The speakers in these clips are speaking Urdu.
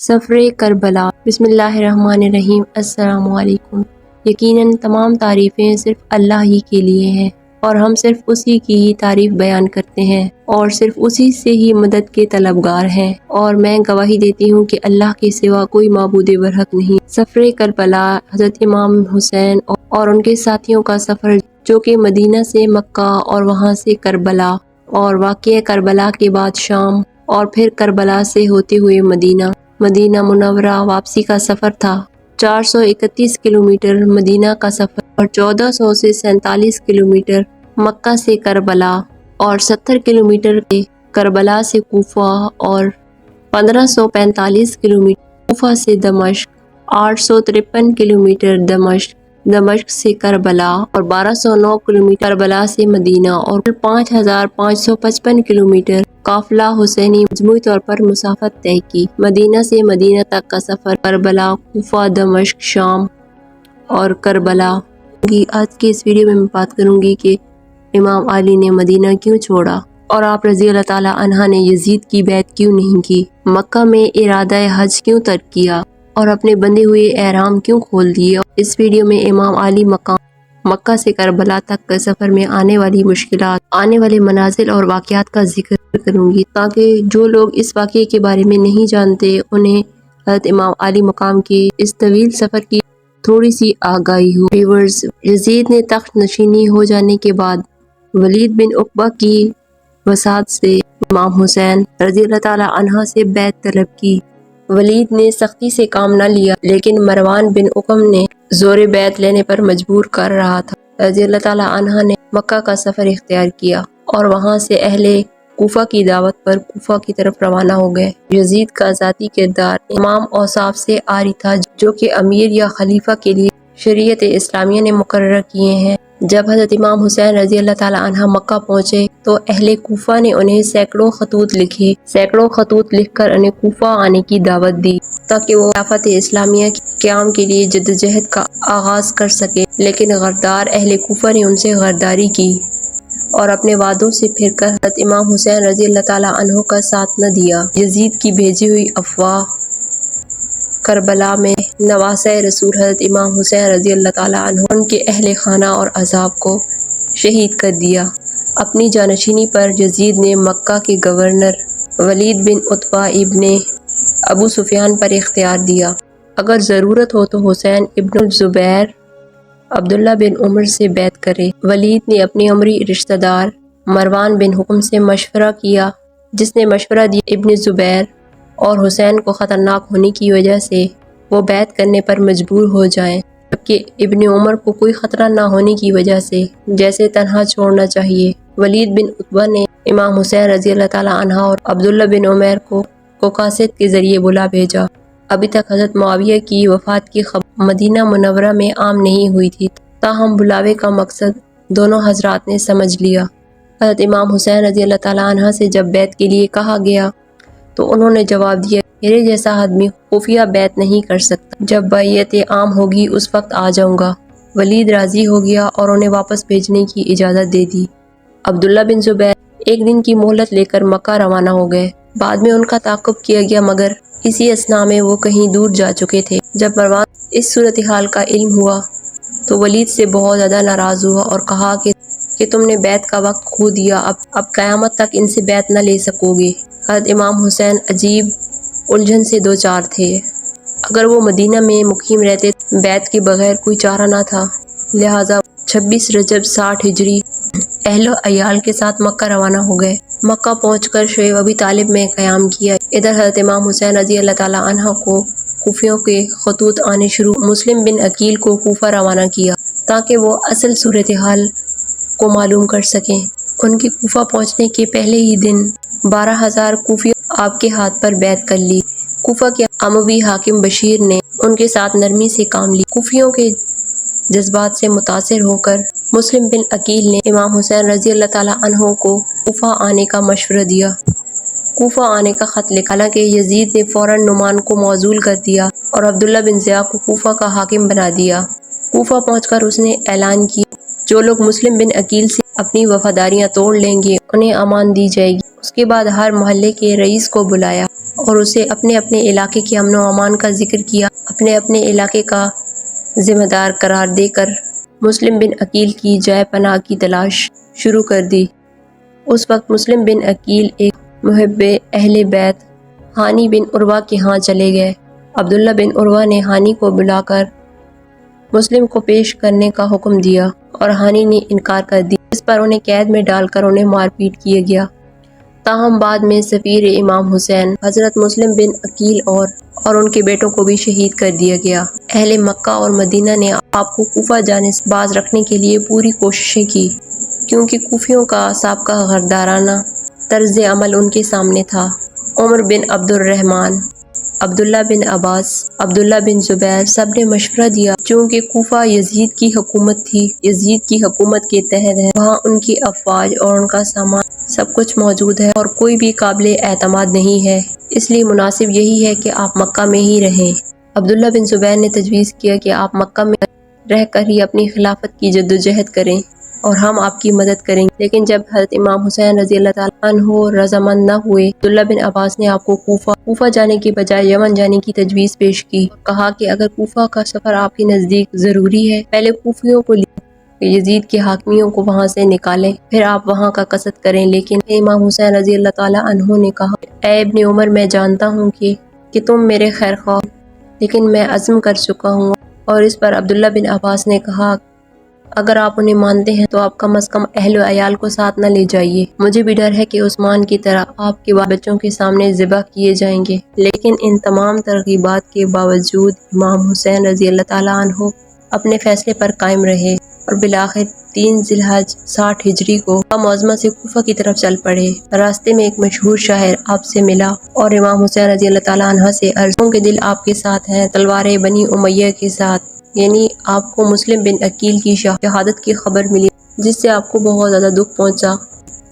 سفر کربلا۔ بسم اللہ الرحمن الرحیم۔ السلام علیکم۔ یقیناً تمام تعریفیں صرف اللہ ہی کے لیے ہیں اور ہم صرف اسی کی ہی تعریف بیان کرتے ہیں اور صرف اسی سے ہی مدد کے طلبگار ہیں، اور میں گواہی دیتی ہوں کہ اللہ کے سوا کوئی معبود برحق نہیں۔ سفر کربلا حضرت امام حسین اور ان کے ساتھیوں کا سفر، جو کہ مدینہ سے مکہ اور وہاں سے کربلا اور واقعہ کربلا کے بعد شام اور پھر کربلا سے ہوتے ہوئے مدینہ منورہ واپسی کا سفر تھا۔ 431 کلومیٹر مدینہ کا سفر اور 1400 سے 47 کلومیٹر مکہ سے کربلا اور 70 کلومیٹر کے کربلا سے کوفہ اور 1545 کلومیٹر کوفہ سے دمشق، 853 کلومیٹر دمشق سے کربلا اور 1209 کلومیٹر کربلا سے مدینہ اور 5555 کلومیٹر قافلہ حسینی مجموعی طور پر مسافت طے کی۔ مدینہ سے مدینہ تک کا سفر، کربلا، کوفہ، دمشق، شام اور کربلا۔ آج کے اس ویڈیو میں بات کروں گی کہ امام علی نے مدینہ کیوں چھوڑا اور آپ رضی اللہ تعالیٰ عنہ نے یزید کی بیعت کیوں نہیں کی، مکہ میں ارادہ حج کیوں ترک کیا اور اپنے بندھے ہوئے احرام کیوں کھول دیے۔ اس ویڈیو میں امام علی مکہ سے کربلا تک کے سفر میں آنے والی مشکلات، آنے والے منازل اور واقعات کا ذکر کروں گی، تاکہ جو لوگ اس واقعے کے بارے میں نہیں جانتے انہیں حضرت امام علی مقام کے اس طویل سفر کی تھوڑی سی آگاہی ہو۔ ویورز، یزید نے تخت نشینی ہو جانے کے بعد ولید بن عقبہ کی وساطت سے امام حسین رضی اللہ تعالیٰ عنہ سے بیعت طلب کی۔ ولید نے سختی سے کام نہ لیا، لیکن مروان بن حکم نے زور بیعت لینے پر مجبور کر رہا تھا۔ رضی اللہ تعالیٰ عنہ نے مکہ کا سفر اختیار کیا اور وہاں سے اہل کوفہ کی دعوت پر کوفہ کی طرف روانہ ہو گئے۔ یزید کا ذاتی کردار امام اوصاف سے عاری تھا، جو کہ امیر یا خلیفہ کے لیے شریعت اسلامیہ نے مقرر کیے ہیں۔ جب حضرت امام حسین رضی اللہ تعالیٰ عنہ مکہ پہنچے تو اہل کوفہ نے انہیں سینکڑوں خطوط لکھ کر انہیں کوفہ آنے کی دعوت دی تاکہ وہ خلافت اسلامیہ کے قیام کے لیے جدوجہد کا آغاز کر سکے، لیکن غدار اہل کوفہ نے ان سے غداری کی اور اپنے وعدوں سے پھر کر حضرت امام حسین رضی اللہ تعالیٰ عنہ کا ساتھ نہ دیا۔ یزید کی بھیجی ہوئی افواہ کربلا میں نواسۂ رسول حضرت امام حسین رضی اللہ تعالیٰ عنہ، ان کے اہل خانہ اور اصحاب کو شہید کر دیا۔ اپنی جانشینی پر یزید نے مکہ کے گورنر ولید بن عتبہ ابن ابو سفیان پر اختیار دیا۔ اگر ضرورت ہو تو حسین ابن الزبیر عبداللہ بن عمر سے بیعت کرے۔ ولید نے اپنے عمری رشتہ دار مروان بن حکم سے مشورہ کیا، جس نے مشورہ دیا ابن زبیر اور حسین کو خطرناک ہونے کی وجہ سے وہ بیعت کرنے پر مجبور ہو جائیں، جبکہ ابن عمر کو کوئی خطرہ نہ ہونے کی وجہ سے جیسے تنہا چھوڑنا چاہیے۔ ولید بن عتبہ نے امام حسین رضی اللہ تعالیٰ عنہ اور عبداللہ بن عمر کو قاصد کے ذریعے بلا بھیجا۔ ابھی تک حضرت معاویہ کی وفات کی خبر مدینہ منورہ میں عام نہیں ہوئی تھی، تاہم بلاوے کا مقصد دونوں حضرات نے سمجھ لیا۔ حضرت امام حسین رضی اللہ تعالیٰ عنہ سے جب بیعت کے لیے کہا گیا تو انہوں نے جواب دیا، میرے جیسا آدمی خفیہ بیعت نہیں کر سکتا، جب بیعت عام ہوگی اس وقت آ جاؤں گا۔ ولید راضی ہو گیا اور انہیں واپس بھیجنے کی اجازت دے دی۔ عبداللہ بن زبیر ایک دن کی مہلت لے کر مکہ روانہ ہو گئے۔ بعد میں ان کا تعاقب کیا گیا، مگر اسی اثناء میں وہ کہیں دور جا چکے تھے۔ جب مروان اس صورتحال کا علم ہوا تو ولید سے بہت زیادہ ناراض ہوا اور کہا کہ تم نے بیعت کا وقت کھو دیا، اب قیامت تک ان سے بیعت نہ لے سکو گے۔ حضرت امام حسین عجیب الجھن سے دوچار تھے۔ اگر وہ مدینہ میں مقیم رہتے بیعت کے بغیر کوئی چارہ نہ تھا، لہٰذا 26 رجب 60 ہجری اہل و عیال کے ساتھ مکہ روانہ ہو گئے۔ مکہ پہنچ کر شعیب ابی طالب میں قیام کیا۔ ادھر حضرت امام حسین رضی اللہ تعالیٰ عنہ کو کوفیوں کے خطوط آنے شروع۔ مسلم بن عقیل کو کوفہ روانہ کیا تاکہ وہ اصل صورتحال کو معلوم کر سکیں۔ ان کے کوفہ پہنچنے کے پہلے ہی دن 12,000 کوفیوں آپ کے ہاتھ پر بیعت کر لی۔ کوفہ کے اموی حاکم بشیر نے ان کے ساتھ نرمی سے کام لی۔ کوفیوں کے جذبات سے متاثر ہو کر مسلم بن عقیل نے امام حسین رضی اللہ تعالیٰ عنہ کو کوفہ آنے کا مشورہ دیا۔ کوفہ آنے کا خط لکھا، حالانکہ یزید نے فوراً نعمان کو معزول کر دیا اور عبداللہ بن زیاد کو کوفہ کا حاکم بنا دیا۔ کوفہ پہنچ کر اس نے اعلان کیا، جو لوگ مسلم بن عقیل سے اپنی وفاداریاں توڑ لیں گے انہیں امان دی جائے گی۔ اس کے بعد ہر محلے کے رئیس کو بلایا اور اسے اپنے اپنے علاقے کے امن و امان کا ذکر کیا، اپنے اپنے علاقے کا ذمہ دار قرار دے کر مسلم بن عقیل کی جائے پناہ کی تلاش شروع کر دی۔ اس وقت مسلم بن عقیل ایک محب اہل بیت ہانی بن عروہ کے ہاں چلے گئے۔ عبداللہ بن عروہ نے ہانی کو بلا کر مسلم کو پیش کرنے کا حکم دیا اور ہانی نے انکار کر دیا، اس پر انہیں قید میں ڈال کر انہیں مار پیٹ کیا گیا۔ تاہم بعد میں سفیر امام حسین حضرت مسلم بن عقیل اور ان کے بیٹوں کو بھی شہید کر دیا گیا۔ اہل مکہ اور مدینہ نے آپ کو کوفہ جانے سے باز رکھنے کے لیے پوری کوششیں کی، کیونکہ کوفیوں کا سابقہ غدارانہ طرز عمل ان کے سامنے تھا۔ عمر بن عبد الرحمن، عبداللہ بن عباس، عبداللہ بن زبیر سب نے مشورہ دیا، چونکہ کوفہ یزید کی حکومت تھی، یزید کی حکومت کے تحت ہے، وہاں ان کی افواج اور ان کا سامان سب کچھ موجود ہے اور کوئی بھی قابل اعتماد نہیں ہے، اس لیے مناسب یہی ہے کہ آپ مکہ میں ہی رہیں۔ عبداللہ بن زبیر نے تجویز کیا کہ آپ مکہ میں رہ کر ہی اپنی خلافت کی جدوجہد کریں اور ہم آپ کی مدد کریں گے، لیکن جب حضرت امام حسین رضی اللہ تعالیٰ عنہ رضامند نہ ہوئے، عبداللہ بن عباس نے آپ کو کوفہ جانے کے بجائے یمن جانے کی تجویز پیش کی، کہا کہ اگر کوفہ کا سفر آپ کے نزدیک ضروری ہے، پہلے کوفیوں کو یزید کے حاکمیوں کو وہاں سے نکالیں، پھر آپ وہاں کا قصد کریں۔ لیکن امام حسین رضی اللہ تعالیٰ عنہ نے کہا، اے ابن عمر، میں جانتا ہوں کہ تم میرے خیر خواہ، لیکن میں عزم کر چکا ہوں۔ اور اس پر عبداللہ بن عباس نے کہا، اگر آپ انہیں مانتے ہیں تو آپ کم از کم اہل و عیال کو ساتھ نہ لے جائیے، مجھے بھی ڈر ہے کہ عثمان کی طرح آپ کے بچوں کے سامنے ذبح کیے جائیں گے۔ لیکن ان تمام ترغیبات کے باوجود امام حسین رضی اللہ تعالیٰ عنہ اپنے فیصلے پر قائم رہے اور بالآخر 3 ذی الحجہ 60 ہجری کو معظمہ سے کوفہ کی طرف چل پڑے۔ راستے میں ایک مشہور شاعر آپ سے ملا اور امام حسین رضی اللہ تعالیٰ عنہ سے عرض کے دل آپ کے ساتھ ہیں، تلواریں بنی امیہ کے ساتھ، یعنی آپ کو مسلم بن عقیل کی شہادت کی خبر ملی جس سے آپ کو بہت زیادہ دکھ پہنچا،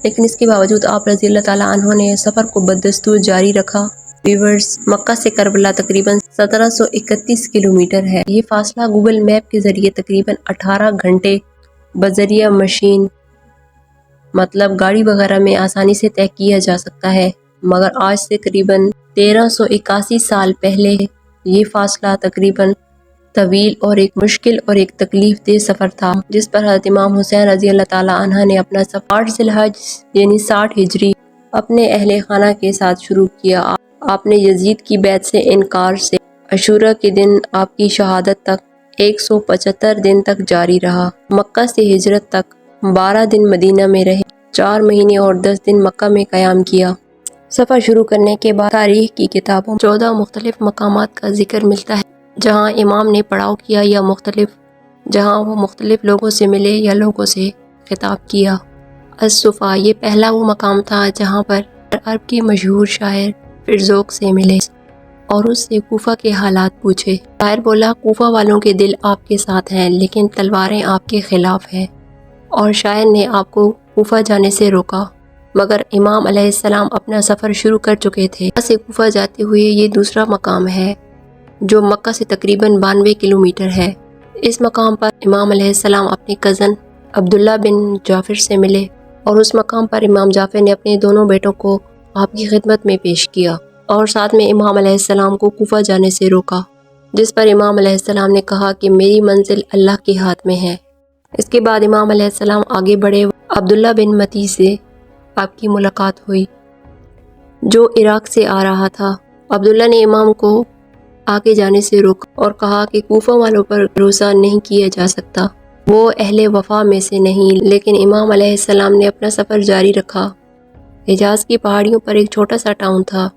لیکن اس کے باوجود آپ رضی اللہ تعالیٰ عنہ نے سفر کو بدستور جاری رکھا۔ ویورز، مکہ سے کربلا تقریباً 1731 کلومیٹر ہے۔ یہ فاصلہ گوگل میپ کے ذریعے تقریباً 18 گھنٹے بذریعہ مشین، مطلب گاڑی وغیرہ میں آسانی سے طے کیا جا سکتا ہے، مگر آج سے قریباً 1381 سال پہلے یہ فاصلہ تقریباً طویل اور ایک مشکل اور ایک تکلیف دہ سفر تھا، جس پر حضرت امام حسین رضی اللہ تعالیٰ عنہ نے اپنا سفر 8 ذی الحجہ یعنی 60 ہجری اپنے اہل خانہ کے ساتھ شروع کیا۔ آپ نے یزید کی بیعت سے انکار سے عاشوراء کے دن آپ کی شہادت تک 175 دن تک جاری رہا۔ مکہ سے ہجرت تک 12 دن مدینہ میں رہے، 4 مہینے اور 10 دن مکہ میں قیام کیا۔ سفر شروع کرنے کے بعد تاریخ کی کتابوں 14 مختلف مقامات کا ذکر ملتا ہے جہاں امام نے پڑاؤ کیا یا جہاں وہ مختلف لوگوں سے ملے یا لوگوں سے خطاب کیا۔ الصفا، یہ پہلا وہ مقام تھا جہاں پر عرب کے مشہور شاعر فرزوق سے ملے اور اس سے کوفہ کے حالات پوچھے۔ شاعر بولا، کوفہ والوں کے دل آپ کے ساتھ ہیں لیکن تلواریں آپ کے خلاف ہیں، اور شاعر نے آپ کو کوفہ جانے سے روکا، مگر امام علیہ السلام اپنا سفر شروع کر چکے تھے۔ مکہ سے کوفہ جاتے ہوئے یہ دوسرا مقام ہے جو مکہ سے تقریباً 92 کلومیٹر ہے۔ اس مقام پر امام علیہ السلام اپنے کزن عبداللہ بن جعفر سے ملے اور اس مقام پر امام جعفر نے اپنے دونوں بیٹوں کو آپ کی خدمت میں پیش کیا اور ساتھ میں امام علیہ السلام کو کوفہ جانے سے روکا، جس پر امام علیہ السلام نے کہا کہ میری منزل اللہ کے ہاتھ میں ہے۔ اس کے بعد امام علیہ السلام آگے بڑھے، عبداللہ بن متی سے آپ کی ملاقات ہوئی جو عراق سے آ رہا تھا۔ عبداللہ نے امام کو آگے جانے سے روکا اور کہا کہ کوفہ والوں پر بھروسہ نہیں کیا جا سکتا، وہ اہل وفا میں سے نہیں، لیکن امام علیہ السلام نے اپنا سفر جاری رکھا۔ حجاز کی پہاڑیوں پر ایک چھوٹا سا ٹاؤن تھا،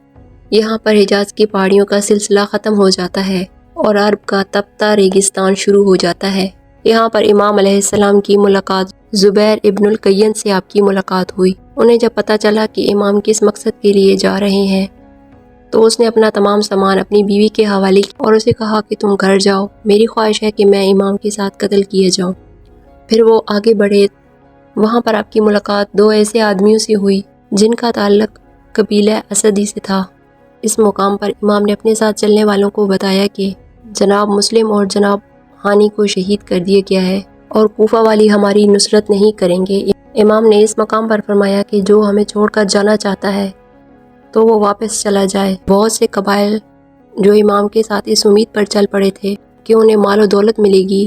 یہاں پر حجاز کی پہاڑیوں کا سلسلہ ختم ہو جاتا ہے اور عرب کا تپتا ریگستان شروع ہو جاتا ہے۔ یہاں پر امام علیہ السلام کی ملاقات زبیر ابن القین سے آپ کی ملاقات ہوئی۔ انہیں جب پتہ چلا کہ امام کس مقصد کے لیے جا رہے ہیں تو اس نے اپنا تمام سامان اپنی بیوی کے حوالے کیا اور اسے کہا کہ تم گھر جاؤ، میری خواہش ہے کہ میں امام کے ساتھ قتل کیے جاؤں۔ پھر وہ آگے بڑھے، وہاں پر آپ کی ملاقات 2 ایسے آدمیوں سے ہوئی جن کا تعلق قبیلہ اسدی سے تھا۔ اس مقام پر امام نے اپنے ساتھ چلنے والوں کو بتایا کہ جناب مسلم اور جناب ہانی کو شہید کر دیا گیا ہے اور کوفہ والی ہماری نصرت نہیں کریں گے۔ امام نے اس مقام پر فرمایا کہ جو ہمیں چھوڑ کر جانا چاہتا ہے تو وہ واپس چلا جائے۔ بہت سے قبائل جو امام کے ساتھ اس امید پر چل پڑے تھے کہ انہیں مال و دولت ملے گی،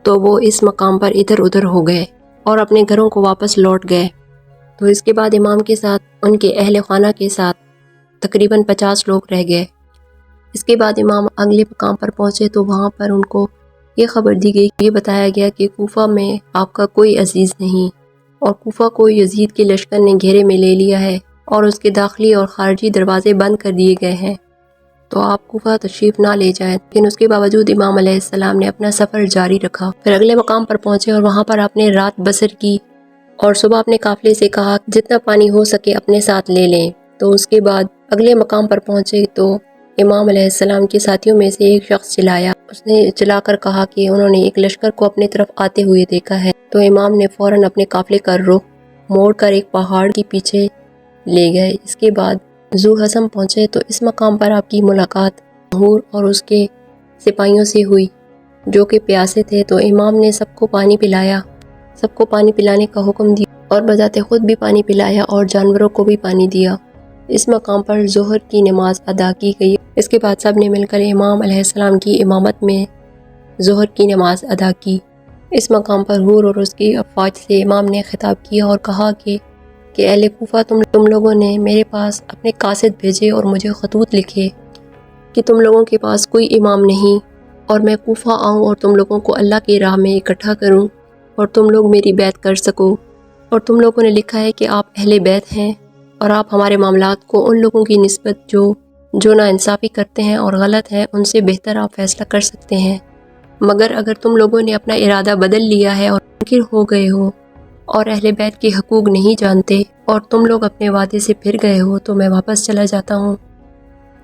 تو وہ اس مقام پر ادھر ادھر ہو گئے اور اپنے گھروں کو واپس لوٹ گئے۔ تو اس کے بعد امام کے ساتھ ان کے اہل خانہ کے ساتھ تقریباً 50 لوگ رہ گئے۔ اس کے بعد امام اگلے مقام پر پہنچے تو وہاں پر ان کو یہ خبر دی گئی، یہ بتایا گیا کہ کوفہ میں آپ کا کوئی عزیز نہیں، اور کوفہ کو یزید کے لشکر نے گھیرے میں لے لیا ہے اور اس کے داخلی اور خارجی دروازے بند کر دیے گئے ہیں، تو آپ کوفہ تشریف نہ لے جائیں۔ لیکن اس کے باوجود امام علیہ السلام نے اپنا سفر جاری رکھا، پھر اگلے مقام پر پہنچے اور وہاں پر آپ نے رات بسر کی، اور صبح اپنے قافلے سے کہا جتنا پانی ہو سکے اپنے ساتھ لے لیں۔ تو اس کے بعد اگلے مقام پر پہنچے تو امام علیہ السلام کے ساتھیوں میں سے ایک شخص چلایا، اس نے چلا کر کہا کہ انہوں نے ایک لشکر کو اپنے طرف آتے ہوئے دیکھا ہے۔ تو امام نے فوراً اپنے قافلے کا رخ موڑ کر ایک پہاڑ کے پیچھے لے گئے۔ اس کے بعد ذو حسم پہنچے تو اس مقام پر آپ کی ملاقات طہور اور اس کے سپاہیوں سے ہوئی جو کہ پیاسے تھے، تو امام نے سب کو پانی پلایا، سب کو پانی پلانے کا حکم دیا اور بذات خود بھی پانی پلایا اور جانوروں کو بھی پانی دیا۔ اس مقام پر ظہر کی نماز ادا کی گئی۔ اس کے بعد سب نے مل کر امام علیہ السلام کی امامت میں ظہر کی نماز ادا کی۔ اس مقام پر حور اور اس کی افواج سے امام نے خطاب کیا اور کہا کہ اہل کوفہ، تم لوگوں نے میرے پاس اپنے قاصد بھیجے اور مجھے خطوط لکھے کہ تم لوگوں کے پاس کوئی امام نہیں، اور میں کوفہ آؤں اور تم لوگوں کو اللہ کی راہ میں اکٹھا کروں اور تم لوگ میری بیعت کر سکو، اور تم لوگوں نے لکھا ہے کہ آپ اہل بیت ہیں اور آپ ہمارے معاملات کو ان لوگوں کی نسبت جو ناانصافی کرتے ہیں اور غلط ہیں ان سے بہتر آپ فیصلہ کر سکتے ہیں، مگر اگر تم لوگوں نے اپنا ارادہ بدل لیا ہے اور منکر ہو گئے ہو اور اہل بیت کے حقوق نہیں جانتے اور تم لوگ اپنے وعدے سے پھر گئے ہو تو میں واپس چلا جاتا ہوں۔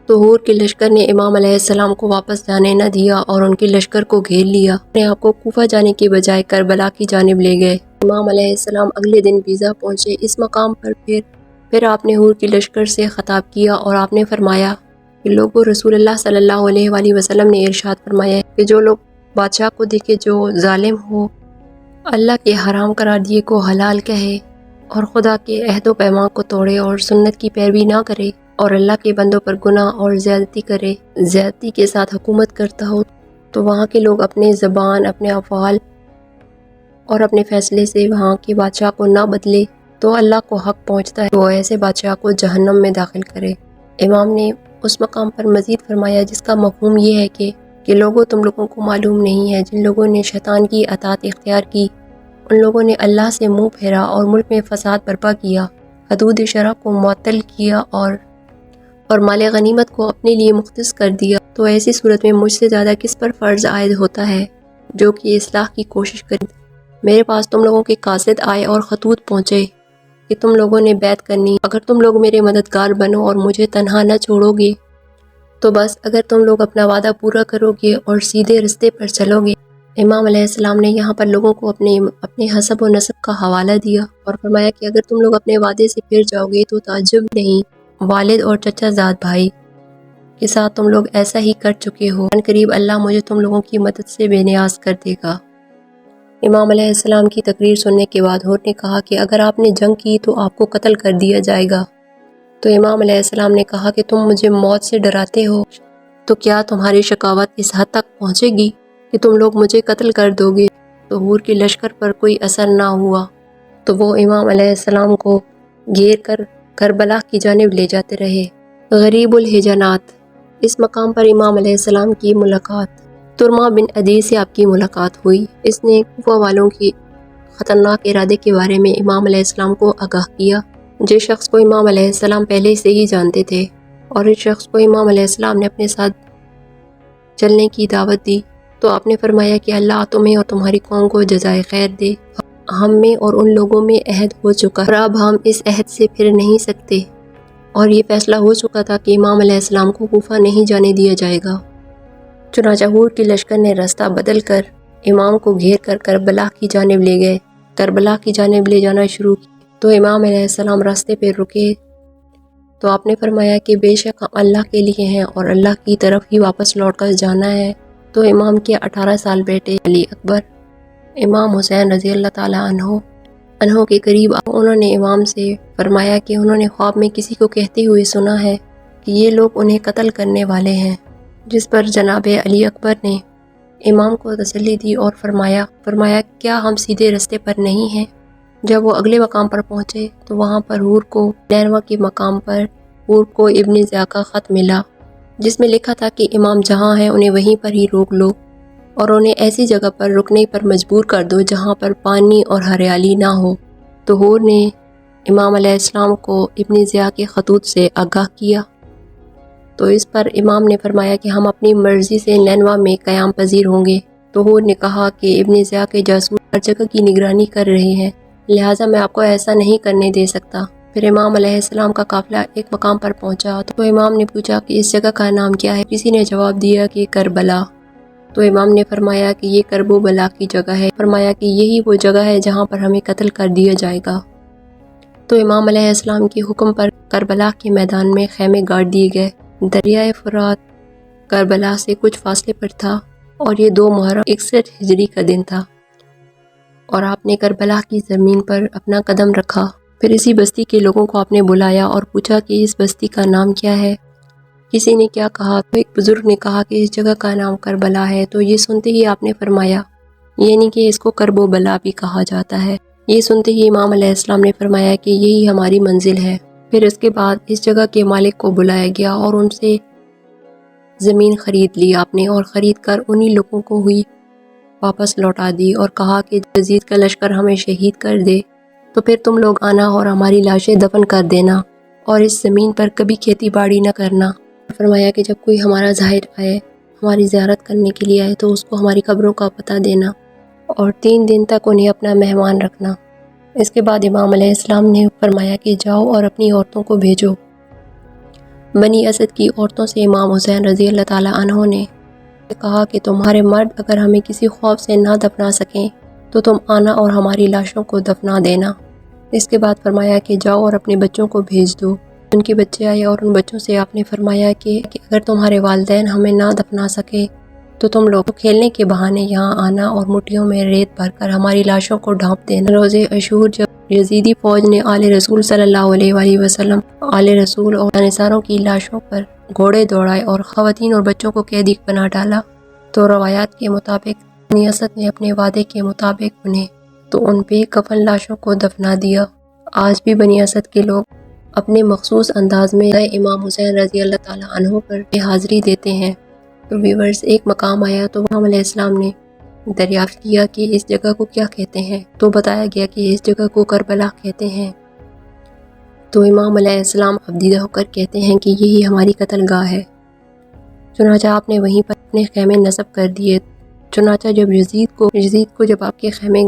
تو حور کے لشکر نے امام علیہ السلام کو واپس جانے نہ دیا اور ان کے لشکر کو گھیر لیا، اپنے آپ کو کوفہ جانے کے بجائے کربلا کی جانب لے گئے۔ امام علیہ السلام اگلے دن بیضہ پہنچے۔ اس مقام پر پھر آپ نے حور کے لشکر سے خطاب کیا اور آپ نے فرمایا کہ لوگوں، رسول اللہ صلی اللہ علیہ وآلہ وسلم نے ارشاد فرمایا ہے کہ جو لوگ بادشاہ کو دیکھے جو ظالم ہو، اللہ کے حرام قرار دیے کو حلال کہے اور خدا کے عہد و پیمان کو توڑے اور سنت کی پیروی نہ کرے اور اللہ کے بندوں پر گناہ اور زیادتی کرے، زیادتی کے ساتھ حکومت کرتا ہو، تو وہاں کے لوگ اپنے زبان، اپنے افعال اور اپنے فیصلے سے وہاں کے بادشاہ کو نہ بدلے تو اللہ کو حق پہنچتا ہے، وہ ایسے بادشاہ کو جہنم میں داخل کرے۔ امام نے اس مقام پر مزید فرمایا جس کا مفہوم یہ ہے کہ لوگوں، تم لوگوں کو معلوم نہیں ہے جن لوگوں نے شیطان کی اطاعت اختیار کی، ان لوگوں نے اللہ سے منہ پھیرا اور ملک میں فساد برپا کیا، حدود شرع کو معطل کیا اور مال غنیمت کو اپنے لیے مختص کر دیا، تو ایسی صورت میں مجھ سے زیادہ کس پر فرض عائد ہوتا ہے جو کہ اصلاح کی کوشش کرے۔ میرے پاس تم لوگوں کے قاصد آئے اور خطوط پہنچے کہ تم لوگوں نے بیعت کرنی، اگر تم لوگ میرے مددگار بنو اور مجھے تنہا نہ چھوڑو گے تو بس، اگر تم لوگ اپنا وعدہ پورا کرو گے اور سیدھے رستے پر چلو گے۔ امام علیہ السلام نے یہاں پر لوگوں کو اپنے حسب و نسب کا حوالہ دیا اور فرمایا کہ اگر تم لوگ اپنے وعدے سے پھر جاؤ گے تو تعجب نہیں، والد اور چچا زاد بھائی کے ساتھ تم لوگ ایسا ہی کر چکے ہو، ان قریب اللہ مجھے تم لوگوں کی مدد سے بے نیاز کر دے گا۔ امام علیہ السلام کی تقریر سننے کے بعد حور نے کہا کہ اگر آپ نے جنگ کی تو آپ کو قتل کر دیا جائے گا۔ تو امام علیہ السلام نے کہا کہ تم مجھے موت سے ڈراتے ہو، تو کیا تمہاری شقاوت اس حد تک پہنچے گی کہ تم لوگ مجھے قتل کر دو گے؟ تو حور کے لشکر پر کوئی اثر نہ ہوا، تو وہ امام علیہ السلام کو گھیر کر کربلا کی جانب لے جاتے رہے۔ غریب الحجانات، اس مقام پر امام علیہ السلام کی ملاقات ترما بن عدی سے آپ کی ملاقات ہوئی۔ اس نے کوفہ والوں کی خطرناک ارادے کے بارے میں امام علیہ السلام کو آگاہ کیا، جس شخص کو امام علیہ السلام پہلے سے ہی جانتے تھے، اور اس شخص کو امام علیہ السلام نے اپنے ساتھ چلنے کی دعوت دی۔ تو آپ نے فرمایا کہ اللہ تمہیں اور تمہاری قوم کو جزائے خیر دے، ہم میں اور ان لوگوں میں عہد ہو چکا اور اب ہم اس عہد سے پھر نہیں سکتے، اور یہ فیصلہ ہو چکا تھا کہ امام علیہ السلام کو کوفہ نہیں جانے دیا جائے گا۔ چنانچہ حور کے لشکر نے راستہ بدل کر امام کو گھیر کر کربلا کی جانب لے گئے، کربلا کی جانب لے جانا شروع کیا۔ تو امام علیہ السلام راستے پہ رکے تو آپ نے فرمایا کہ بے شک ہم اللہ کے لیے ہیں اور اللہ کی طرف ہی واپس لوٹ کر جانا ہے۔ تو امام کے 18 سال بیٹے علی اکبر، امام حسین رضی اللہ تعالیٰ عنہ عنہ کے قریب انہوں نے امام سے فرمایا کہ انہوں نے خواب میں کسی کو کہتے ہوئے سنا ہے کہ یہ لوگ انہیں قتل کرنے والے ہیں، جس پر جناب علی اکبر نے امام کو تسلی دی اور فرمایا کیا ہم سیدھے رستے پر نہیں ہیں؟ جب وہ اگلے مقام پر پہنچے تو وہاں پر حور کو نینوا کے مقام پر حور کو ابن ضیاء کا خط ملا، جس میں لکھا تھا کہ امام جہاں ہیں انہیں وہیں پر ہی روک لو اور انہیں ایسی جگہ پر رکنے پر مجبور کر دو جہاں پر پانی اور ہریالی نہ ہو۔ تو حور نے امام علیہ السلام کو ابن ضیاء کے خطوط سے آگاہ کیا، تو اس پر امام نے فرمایا کہ ہم اپنی مرضی سے نینوا میں قیام پذیر ہوں گے۔ تو حور نے کہا کہ ابن ضیاء کے جاسوس ہر جگہ کی نگرانی کر رہے ہیں، لہٰذا میں آپ کو ایسا نہیں کرنے دے سکتا۔ پھر امام علیہ السلام کا قافلہ ایک مقام پر پہنچا تو امام نے پوچھا کہ اس جگہ کا نام کیا ہے؟ کسی نے جواب دیا کہ کربلا۔ تو امام نے فرمایا کہ یہ کرب و بلا کی جگہ ہے، فرمایا کہ یہی وہ جگہ ہے جہاں پر ہمیں قتل کر دیا جائے گا۔ تو امام علیہ السلام کے حکم پر کربلا کے میدان میں خیمے گاڑ دیے گئے۔ دریائے فرات کربلا سے کچھ فاصلے پر تھا اور یہ 2 محرم 61 ہجری کا دن تھا، اور آپ نے کربلا کی زمین پر اپنا قدم رکھا۔ پھر اسی بستی کے لوگوں کو آپ نے بلایا اور پوچھا کہ اس بستی کا نام کیا ہے؟ کسی نے کیا کہا؟ تو ایک بزرگ نے کہا کہ اس جگہ کا نام کربلا ہے۔ تو یہ سنتے ہی آپ نے فرمایا یعنی کہ اس کو کرب و بلا بھی کہا جاتا ہے۔ یہ سنتے ہی امام علیہ السلام نے فرمایا کہ یہی ہماری منزل ہے۔ پھر اس کے بعد اس جگہ کے مالک کو بلایا گیا اور ان سے زمین خرید لی آپ نے، اور خرید کر انہی لوگوں کو ہوئی واپس لوٹا دی اور کہا کہ یزید کا لشکر ہمیں شہید کر دے تو پھر تم لوگ آنا اور ہماری لاشیں دفن کر دینا اور اس زمین پر کبھی کھیتی باڑی نہ کرنا۔ فرمایا کہ جب کوئی ہمارا زائر آئے، ہماری زیارت کرنے کے لیے آئے تو اس کو ہماری قبروں کا پتہ دینا اور 3 دن تک انہیں اپنا مہمان رکھنا۔ اس کے بعد امام علیہ السلام نے فرمایا کہ جاؤ اور اپنی عورتوں کو بھیجو۔ بنی اسد کی عورتوں سے امام حسین رضی اللہ تعالیٰ عنہ نے کہا کہ تمہارے مرد اگر ہمیں کسی خوف سے نہ دفنا سکیں تو تم آنا اور ہماری لاشوں کو دفنا دینا۔ اس کے بعد فرمایا کہ جاؤ اور اپنے بچوں کو بھیج دو۔ ان کے بچے آئے اور ان بچوں سے آپ نے فرمایا کہ اگر تمہارے والدین ہمیں نہ دفنا سکے تو تم لوگ کھیلنے کے بہانے یہاں آنا اور مٹھیوں میں ریت بھر کر ہماری لاشوں کو ڈھانپ دینا۔ روز عاشور جب یزیدی فوج نے آل رسول صلی اللہ علیہ وآلہ وسلم، آل رسول اور انصاروں کی لاشوں پر گھوڑے دوڑائے اور خواتین اور بچوں کو قیدی بنا ڈالا تو روایات کے مطابق بنی اسد نے اپنے وعدے کے مطابق ان پہ کفن لاشوں کو دفنا دیا۔ آج بھی بنی اسد کے لوگ اپنے مخصوص انداز میں امام حسین رضی اللہ تعالیٰ عنہ پر حاضری دیتے ہیں۔ تو ویورز، ایک مقام آیا تو امام علیہ السلام نے دریافت کیا کہ اس جگہ کو کیا کہتے ہیں، تو بتایا گیا کہ اس جگہ کو کربلا کہتے ہیں۔ تو امام علیہ السلام افدیدہ ہو کر کہتے ہیں کہ یہی ہماری قتل گاہ ہے۔ چنانچہ آپ نے وہیں پر اپنے خیمے نصب کر دیے۔ چنانچہ جب یزید کو جب آپ کے خیمے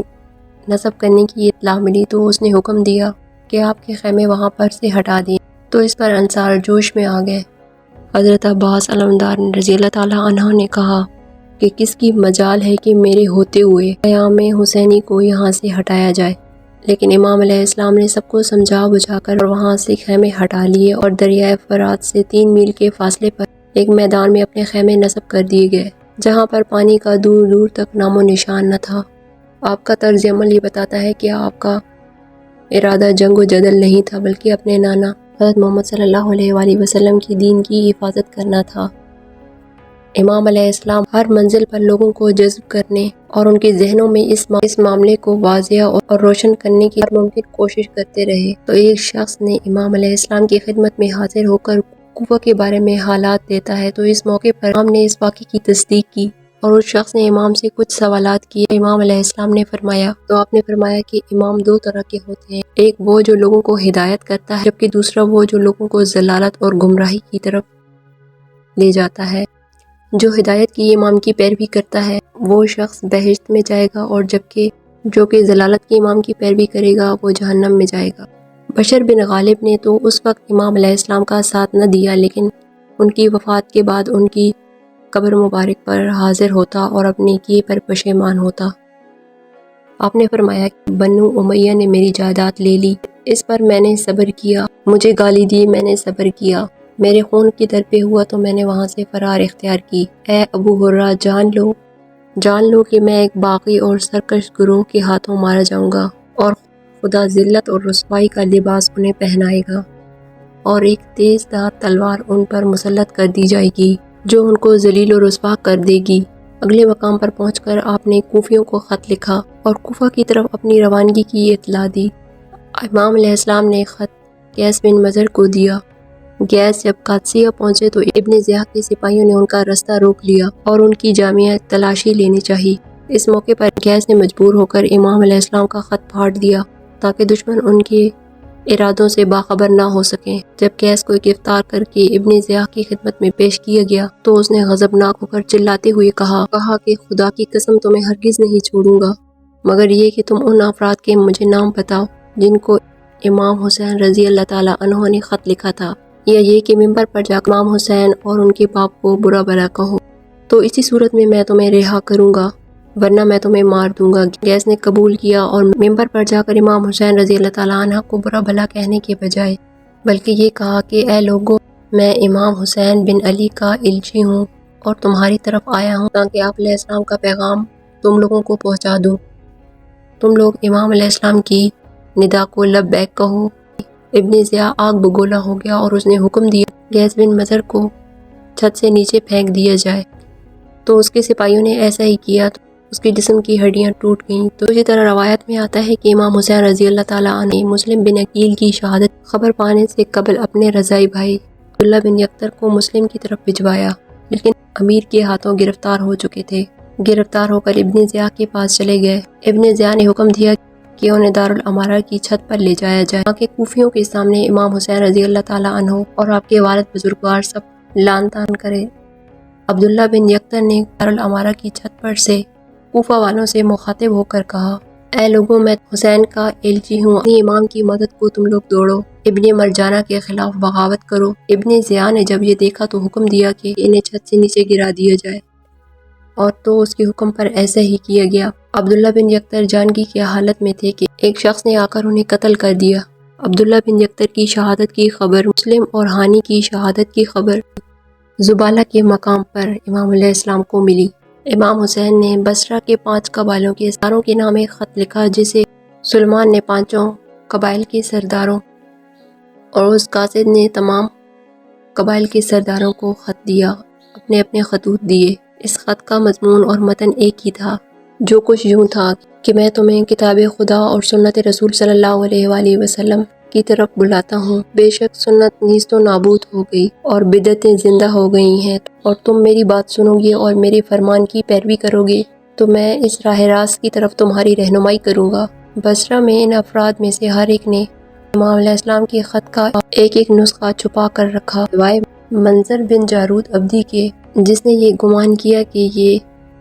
نصب کرنے کی اطلاع ملی تو اس نے حکم دیا کہ آپ کے خیمے وہاں پر سے ہٹا دیں۔ تو اس پر انصار جوش میں آ گئے۔ حضرت عباس علمدار رضی اللہ تعالیٰ عنہ نے کہا کہ کس کی مجال ہے کہ میرے ہوتے ہوئے قیام حسینی کو یہاں سے ہٹایا جائے، لیکن امام علیہ السلام نے سب کو سمجھا بجھا کر وہاں سے خیمے ہٹا لیے اور دریائے فرات سے 3 میل کے فاصلے پر ایک میدان میں اپنے خیمے نصب کر دیے گئے، جہاں پر پانی کا دور دور تک نام و نشان نہ تھا۔ آپ کا طرز عمل یہ بتاتا ہے کہ آپ کا ارادہ جنگ و جدل نہیں تھا، بلکہ اپنے نانا حضرت محمد صلی اللہ علیہ وآلہ وسلم کی دین کی حفاظت کرنا تھا۔ امام علیہ السلام ہر منزل پر لوگوں کو جذب کرنے اور ان کے ذہنوں میں اس معاملے کو واضح اور روشن کرنے کی ہر ممکن کوشش کرتے رہے۔ تو ایک شخص نے امام علیہ السلام کی خدمت میں حاضر ہو کر کوفہ کے بارے میں حالات دیتا ہے، تو اس موقع پر امام نے اس واقعے کی تصدیق کی اور اس شخص نے امام سے کچھ سوالات کیے۔ امام علیہ السلام نے فرمایا، تو آپ نے فرمایا کہ امام 2 طرح کے ہوتے ہیں، ایک وہ جو لوگوں کو ہدایت کرتا ہے، جبکہ دوسرا وہ جو لوگوں کو ضلالت اور گمراہی کی طرف لے جاتا ہے۔ جو ہدایت کی امام کی پیروی کرتا ہے وہ شخص بہشت میں جائے گا، اور جبکہ جو کہ ضلالت کی امام کی پیروی کرے گا وہ جہنم میں جائے گا۔ بشر بن غالب نے تو اس وقت امام علیہ السلام کا ساتھ نہ دیا، لیکن ان کی وفات کے بعد ان کی قبر مبارک پر حاضر ہوتا اور اپنے کیے پر پشیمان ہوتا۔ آپ نے فرمایا کہ بنو امیہ نے میری جائیداد لے لی، اس پر میں نے صبر کیا، مجھے گالی دی، میں نے صبر کیا، میرے خون کی در پہ ہوا تو میں نے وہاں سے فرار اختیار کی۔ اے ابو ہرہ، جان لو کہ میں ایک باغی اور سرکش گروہ کے ہاتھوں مارا جاؤں گا، اور خدا ذلت اور رسوائی کا لباس انہیں پہنائے گا اور ایک تیز دھار تلوار ان پر مسلط کر دی جائے گی جو ان کو ذلیل و رسوا کر دے گی۔ اگلے مقام پر پہنچ کر آپ نے کوفیوں کو خط لکھا اور کوفہ کی طرف اپنی روانگی کی اطلاع دی۔ امام علیہ السلام نے خط قیس بن مضر کو دیا۔ قیس جب قادسیہ پہنچے تو ابن زیاح کے سپاہیوں نے ان کا رستہ روک لیا اور ان کی جامعہ تلاشی لینی چاہی۔ اس موقع پر قیس نے مجبور ہو کر امام علیہ السلام کا خط پھاڑ دیا تاکہ دشمن ان کے ارادوں سے باخبر نہ ہو سکیں۔ جب قیس کو گرفتار کر کے ابن زیاح کی خدمت میں پیش کیا گیا تو اس نے غضبناک ہو کر چلاتے ہوئے کہا کہ خدا کی قسم تمہیں ہرگز نہیں چھوڑوں گا مگر یہ کہ تم ان افراد کے مجھے نام بتاؤ جن کو امام حسین رضی اللہ تعالیٰ عنہ نے خط لکھا تھا، یا یہ کہ ممبر پر جا کر امام حسین اور ان کے باپ کو برا بھلا کہو، تو اسی صورت میں تمہیں رہا کروں گا ورنہ میں تمہیں مار دوں گا۔ قیس نے قبول کیا اور ممبر پر جا کر امام حسین رضی اللہ تعالیٰ عنہ کو برا بھلا کہنے کے بجائے بلکہ یہ کہا کہ اے لوگو، میں امام حسین بن علی کا الچی ہوں اور تمہاری طرف آیا ہوں تاکہ آپ علیہ السلام کا پیغام تم لوگوں کو پہنچا دوں۔ تم لوگ امام علیہ السلام کی ندا کو لبیک کہو۔ ابن زیاح آگ بگولا ہو گیا اور اس نے حکم دیا قیس بن مضر کو چھت سے نیچے پھینک دیا جائے، تو اس کے سپاہیوں نے ایسا ہی کیا تو اس کے جسم کی ہڈیاں ٹوٹ گئیں۔ تو اسی طرح روایت میں آتا ہے کہ امام حسین رضی اللہ تعالیٰ عنہ نے مسلم بن عقیل کی شہادت خبر پانے سے قبل اپنے رضاعی بھائی عبداللہ بن یکتر کو مسلم کی طرف بھجوایا، لیکن امیر کے ہاتھوں گرفتار ہو چکے تھے۔ گرفتار ہو کر ابن زیاح کے پاس چلے گئے۔ ابن زیاح نے حکم دیا کہ انہیں دارالامارہ کی چھت پر لے جایا جائے تاکہ کوفیوں کے سامنے امام حسین رضی اللہ تعالیٰ عنہ اور آپ کے والد بزرگوار سب لعن طعن کرے۔ عبداللہ بن یکتر نے دارالامارہ کی چھت پر سے کوفہ والوں سے مخاطب ہو کر کہا، اے لوگوں، میں حسین کا الچی ہوں، اپنی امام کی مدد کو تم لوگ دوڑو، ابن مرجانہ کے خلاف بغاوت کرو۔ ابن زیاح نے جب یہ دیکھا تو حکم دیا کہ انہیں چھت سے نیچے گرا دیا جائے، اور تو اس کے حکم پر ایسا ہی کیا گیا۔ عبداللہ بن یکتر جانگی کی حالت میں تھے کہ ایک شخص نے آ کر انہیں قتل کر دیا۔ عبداللہ بن یکتر کی شہادت کی خبر مسلم اور ہانی کی شہادت کی خبر زبالہ کے مقام پر امام علیہ السلام کو ملی۔ امام حسین نے بصرہ کے 5 قبائلوں کے سرداروں کے نام ایک خط لکھا جسے سلمان نے 5 قبائل کے سرداروں اور اس قاصد نے تمام قبائل کے سرداروں کو خط دیا، اپنے اپنے خطوط دیے۔ اس خط کا مضمون اور متن ایک ہی تھا، جو کچھ یوں تھا کہ میں تمہیں کتاب خدا اور سنت رسول صلی اللہ علیہ وآلہ وسلم کی طرف بلاتا ہوں۔ بے شک سنت نیست و نابود ہو گئی اور بدعتیں زندہ ہو گئی ہیں، اور تم میری بات سنو گے اور میرے فرمان کی پیروی کرو گے تو میں اس راہ راست کی طرف تمہاری رہنمائی کروں گا۔ بصرہ میں ان افراد میں سے ہر ایک نے امام علیہ السلام کے خط کا ایک نسخہ چھپا کر رکھا، سوائے منظر بن جارود عبدی کے، جس نے یہ گمان کیا کہ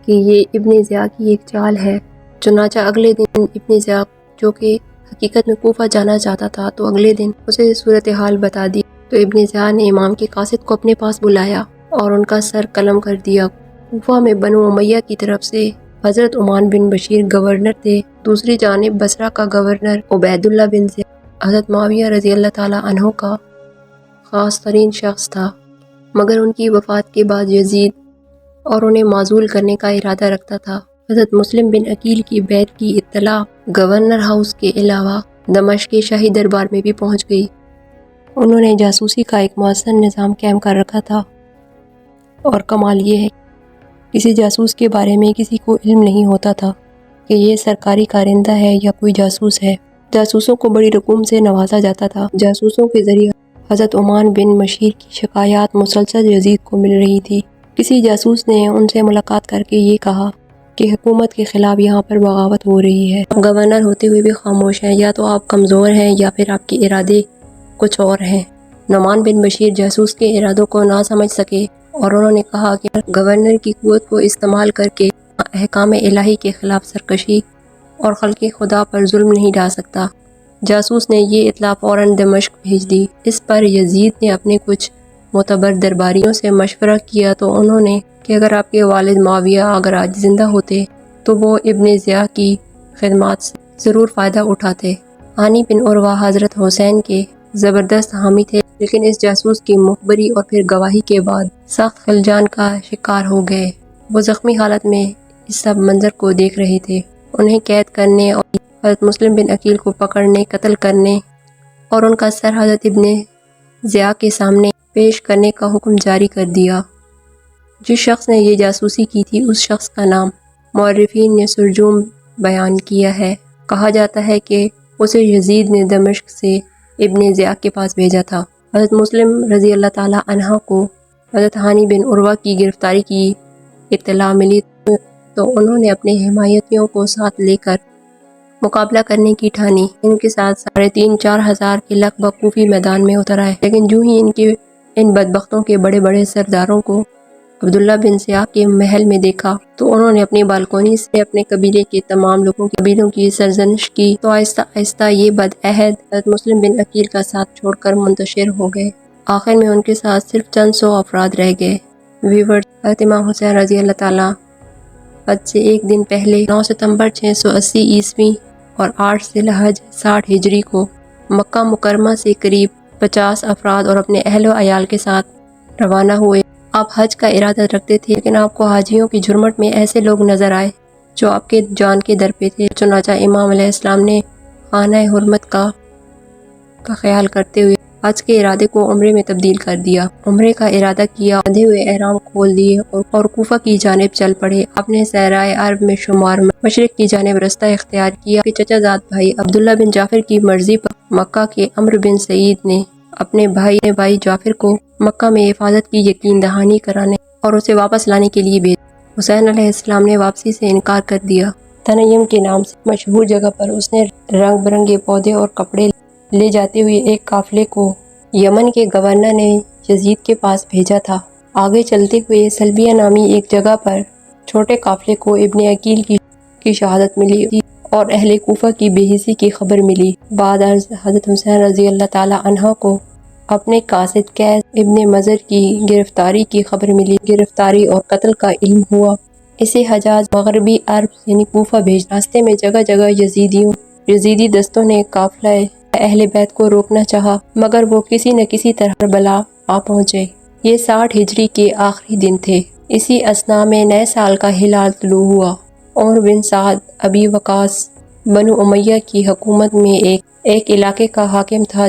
یہ ابن زیاح کی ایک چال ہے۔ چنانچہ اگلے دن ابن زیاح، جو کہ حقیقت میں کوفہ جانا چاہتا تھا، تو اگلے دن اسے صورتحال بتا دی۔ تو ابن زیاح نے امام کے قاصد کو اپنے پاس بلایا اور ان کا سر قلم کر دیا۔ کوفہ میں بنو امیہ کی طرف سے حضرت عمان بن بشیر گورنر تھے، دوسری جانب بصرہ کا گورنر عبید اللہ بن زیاد حضرت معاویہ رضی اللہ تعالیٰ عنہ کا خاص ترین شخص تھا، مگر ان کی وفات کے بعد یزید اور انہیں معزول کرنے کا ارادہ رکھتا تھا۔ حضرت مسلم بن عقیل کی بیعت کی اطلاع گورنر ہاؤس کے علاوہ دمشق کے شاہی دربار میں بھی پہنچ گئی۔ انہوں نے جاسوسی کا ایک مؤثر نظام قائم کر رکھا تھا، اور کمال یہ ہے کسی جاسوس کے بارے میں کسی کو علم نہیں ہوتا تھا کہ یہ سرکاری کارندہ ہے یا کوئی جاسوس ہے۔ جاسوسوں کو بڑی رقوم سے نوازا جاتا تھا۔ جاسوسوں کے ذریعے حضرت عمان بن بشیر کی شکایات مسلسل یزید کو مل رہی تھی۔ کسی جاسوس نے ان سے ملاقات کر کے یہ کہا کہ حکومت کے خلاف یہاں پر بغاوت ہو رہی ہے۔ گورنر ہوتے ہوئے بھی خاموش ہیں، یا تو آپ کمزور ہیں یا پھر آپ کے ارادے کچھ اور ہیں۔ نعمان بن بشیر جاسوس کے ارادوں کو نہ سمجھ سکے اور انہوں نے کہا کہ گورنر کی قوت کو استعمال کر کے احکام الہی کے خلاف سرکشی اور خلق خدا پر ظلم نہیں ڈال سکتا۔ جاسوس نے یہ اطلاع فوراً دمشق بھیج دی۔ اس پر یزید نے اپنے کچھ معتبر درباریوں سے مشورہ کیا تو انہوں نے کہ اگر آپ کے والد معاویہ اگر آج زندہ ہوتے تو وہ ابن زیاح کی خدمات سے ضرور فائدہ اٹھاتے۔ ہانی بن عروہ حضرت حسین کے زبردست حامی تھے، لیکن اس جاسوس کی مخبری اور پھر گواہی کے بعد سخت خلجان کا شکار ہو گئے۔ وہ زخمی حالت میں اس سب منظر کو دیکھ رہے تھے۔ انہیں قید کرنے اور حضرت مسلم بن عقیل کو پکڑنے، قتل کرنے اور ان کا سر حضرت ابن ضیاء کے سامنے پیش کرنے کا حکم جاری کر دیا۔ جس شخص نے یہ جاسوسی کی تھی اس شخص کا نام مورخین نے سرجوم بیان کیا ہے۔ کہا جاتا ہے کہ اسے یزید نے دمشق سے ابن ضیاء کے پاس بھیجا تھا۔ حضرت مسلم رضی اللہ تعالیٰ عنہ کو حضرت ہانی بن عروہ کی گرفتاری کی اطلاع ملی تو انہوں نے اپنے حمایتیوں کو ساتھ لے کر مقابلہ کرنے کی ٹھانی۔ ان کے ساتھ 3,500-4 ہزار کے لگ بھگ کوفی میدان میں اتر آئے، لیکن جو ہی ان بدبختوں کے بڑے بڑے سرداروں کو عبداللہ بن سیاح کے محل میں دیکھا تو انہوں نے اپنی بالکونی سے اپنے قبیلے کے تمام قبیلوں کی سرزنش کی تو آہستہ آہستہ یہ بدعہد حضرت مسلم بن عقیل کا ساتھ چھوڑ کر منتشر ہو گئے۔ آخر میں ان کے ساتھ صرف چند سو افراد رہ گئے۔ ویورز، حضرت امام حسین رضی اللہ تعالیٰ حج سے ایک دن پہلے 9 ستمبر 680 عیسوی اور 8 ذی الحج 60 ہجری کو مکہ مکرمہ سے قریب 50 افراد اور اپنے اہل و عیال کے ساتھ روانہ ہوئے۔ آپ حج کا ارادہ رکھتے تھے، لیکن آپ کو حاجیوں کی جھرمٹ میں ایسے لوگ نظر آئے جو آپ کے جان کے در پہ تھے۔ چنانچہ امام علیہ السلام نے خانہ حرمت کا خیال کرتے ہوئے حج کے ارادے کو عمرے میں تبدیل کر دیا۔ عمرے کا ارادہ کیا، بندھے ہوئے احرام کھول دیے اور کوفہ کی جانب چل پڑے۔ اپنے صحرائے عرب میں شمار مشرق کی جانب رستہ اختیار کیا کہ چچا زاد بھائی عبداللہ بن جعفر کی مرضی پر مکہ کے عمرو بن سعید نے اپنے بھائی جعفر کو مکہ میں حفاظت کی یقین دہانی کرانے اور اسے واپس لانے کے لیے بھیجا۔ حسین علیہ السلام نے واپسی سے انکار کر دیا۔ تنعیم کے نام سے مشہور جگہ پر اس نے رنگ برنگے پودے اور کپڑے لے جاتے ہوئے ایک قافلے کو یمن کے گورنر نے یزید کے پاس بھیجا تھا۔ آگے چلتے ہوئے سلبیہ نامی ایک جگہ پر چھوٹے قافلے کو ابن عقیل کی شہادت ملی اور اہل کوفہ کی بے حسی کی خبر ملی۔ بعد ازاں حضرت حسین رضی اللہ تعالیٰ عنہ کو اپنے قاصد قیس ابن مضر کی گرفتاری کی خبر ملی۔ گرفتاری اور قتل کا علم ہوا۔ اسے حجاز مغربی عرب یعنی کوفہ بھیج۔ راستے میں جگہ جگہ یزیدی دستوں نے قافلہ اہل بیت کو روکنا چاہا، مگر وہ کسی نہ کسی طرح کربلا آ پہنچے۔ یہ 60 ہجری کے آخری دن تھے۔ اسی اثناء میں نئے سال کا ہلال طلوع ہوا۔ عمر بن سعد ابی وقاص بنو امیہ کی حکومت میں ایک علاقے کا حاکم تھا۔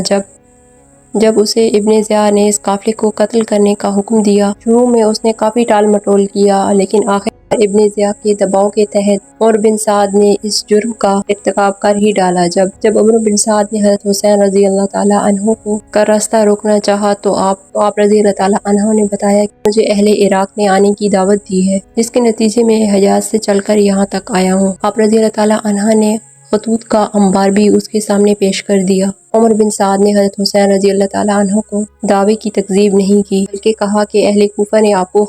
جب اسے ابن ضیاء نے اس قافلے کو قتل کرنے کا حکم دیا، شروع میں اس نے کافی ٹال مٹول کیا، لیکن آخر ابن ضیاء کے دباؤ کے تحت عمر بن سعد نے اس جرم کا ارتکاب کر ہی ڈالا۔ جب عمر بن سعد نے حضرت حسین رضی اللہ تعالیٰ عنہ کو کا راستہ روکنا چاہا تو آپ رضی اللہ تعالیٰ عنہ نے بتایا کہ مجھے اہل عراق نے آنے کی دعوت دی ہے، جس کے نتیجے میں حجاز سے چل کر یہاں تک آیا ہوں۔ آپ رضی اللہ تعالیٰ عنہ نے خطوط کا انبار بھی اس کے سامنے پیش کر دیا۔ عمر بن سعد نے حضرت حسین رضی اللہ تعالیٰ عنہ کو دعوے کی تکذیب نہیں کی، بلکہ کہا کہ اہل کوفہ نے آپ کو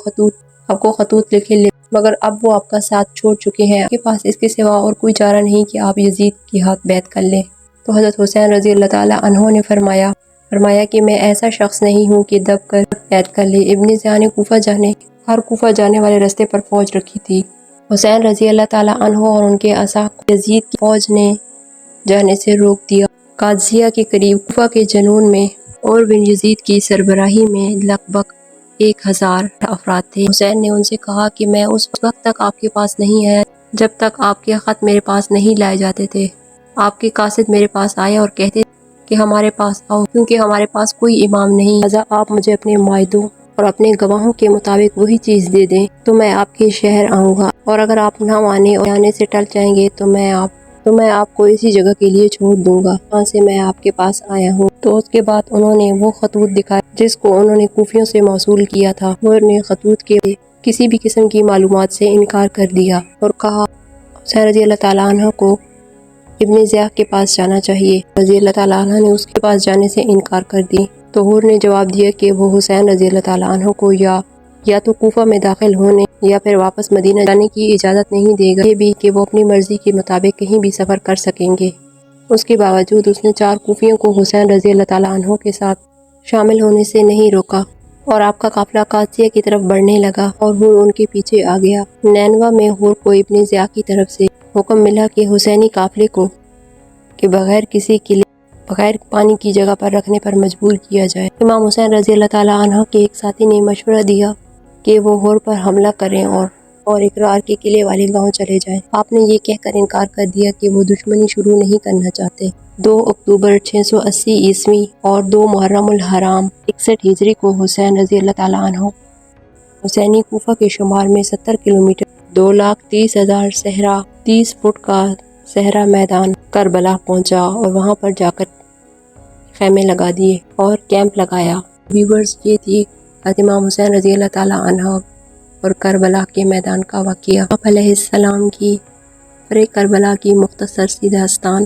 خطوط لکھے، مگر اب وہ آپ کا ساتھ چھوڑ چکے ہیں، آپ کے پاس اس کے سوا اور کوئی چارہ نہیں کہ آپ یزید کی ہاتھ بیعت کر لیں۔ تو حضرت حسین رضی اللہ تعالیٰ عنہ نے فرمایا کہ میں ایسا شخص نہیں ہوں کہ دب کر بیعت کر لے۔ ابن ضیاء نے کوفہ جانے والے راستے پر فوج رکھی تھی۔ حسین رضی اللہ تعالیٰ عنہ اور ان کے اصحاب کو یزید کی فوج نے جانے سے روک دیا۔ قادسیہ کے قریب کوفہ کے جنوب میں عمر بن یزید کی سربراہی میں لگ بھگ 1000 افراد تھے۔ حسین نے ان سے کہا کہ میں اس وقت تک آپ کے پاس نہیں آیا جب تک آپ کے خط میرے پاس نہیں لائے جاتے تھے۔ آپ کے قاصد میرے پاس آئے اور کہتے کہ ہمارے پاس آؤ، کیونکہ ہمارے پاس کوئی امام نہیں، لہٰذا آپ مجھے اپنے معاہدوں اور اپنے گواہوں کے مطابق وہی چیز دے دیں تو میں آپ کے شہر آؤں گا، اور اگر آپ نہ مانے اور آنے سے ٹل جائیں گے تو میں آپ کو اسی جگہ کے لیے چھوڑ دوں گا جہاں سے میں آپ کے پاس آیا ہوں۔ تو اس کے بعد انہوں نے وہ خطوط دکھائے جس کو انہوں نے کوفیوں سے موصول کیا تھا۔ عمر نے خطوط کے کسی بھی قسم کی معلومات سے انکار کر دیا اور کہا حسین رضی اللہ تعالیٰ عنہ کو ابن ضیاء کے پاس جانا چاہیے۔ رضی اللہ تعالیٰ عنہ نے اس کے پاس جانے سے انکار کر دی تو حور نے جواب دیا کہ وہ حسین رضی اللہ تعالیٰ عنہ کو یا تو کوفہ میں داخل ہونے یا پھر واپس مدینہ جانے کی اجازت نہیں دے گا، یہ بھی کہ وہ اپنی مرضی کے مطابق کہیں بھی سفر کر سکیں گے۔ اس کے باوجود اس نے 4 کوفیوں کو حسین رضی اللہ تعالیٰ عنہ کے ساتھ شامل ہونے سے نہیں روکا اور آپ کا قافلہ قادسیہ کی طرف بڑھنے لگا اور حور ان کے پیچھے آ گیا۔ نینوا میں حور کو ابن ضیاء کی طرف سے حکم ملا کہ حسینی قافلے کو بغیر پانی کی جگہ پر رکھنے پر مجبور کیا جائے۔ امام حسین رضی اللہ تعالیٰ عنہ کے ایک ساتھی نے مشورہ دیا کہ وہ حور پر حملہ کریں اور اور اقرار کے قلعے والے گاؤں چلے جائیں۔ آپ نے یہ کہہ کر انکار کر دیا کہ وہ دشمنی شروع نہیں کرنا چاہتے۔ 2 اکتوبر 680 عیسوی اور 2 محرم الحرام 61 ہجری کو حسین رضی اللہ تعالیٰ عنہ حسینی کوفہ کے شمال میں 70 کلومیٹر 2,30,000 صحرا 30 فٹ کا صحرا میدان کربلا پہنچا اور وہاں پر جا کر خیمے لگا دیے اور کیمپ لگایا۔ ویورز، یہ تھی امام حسین رضی اللہ تعالیٰ عنہ اور کربلا کے میدان کا واقعہ۔ آپ علیہ السلام کی کربلا کی مختصر سی داستان۔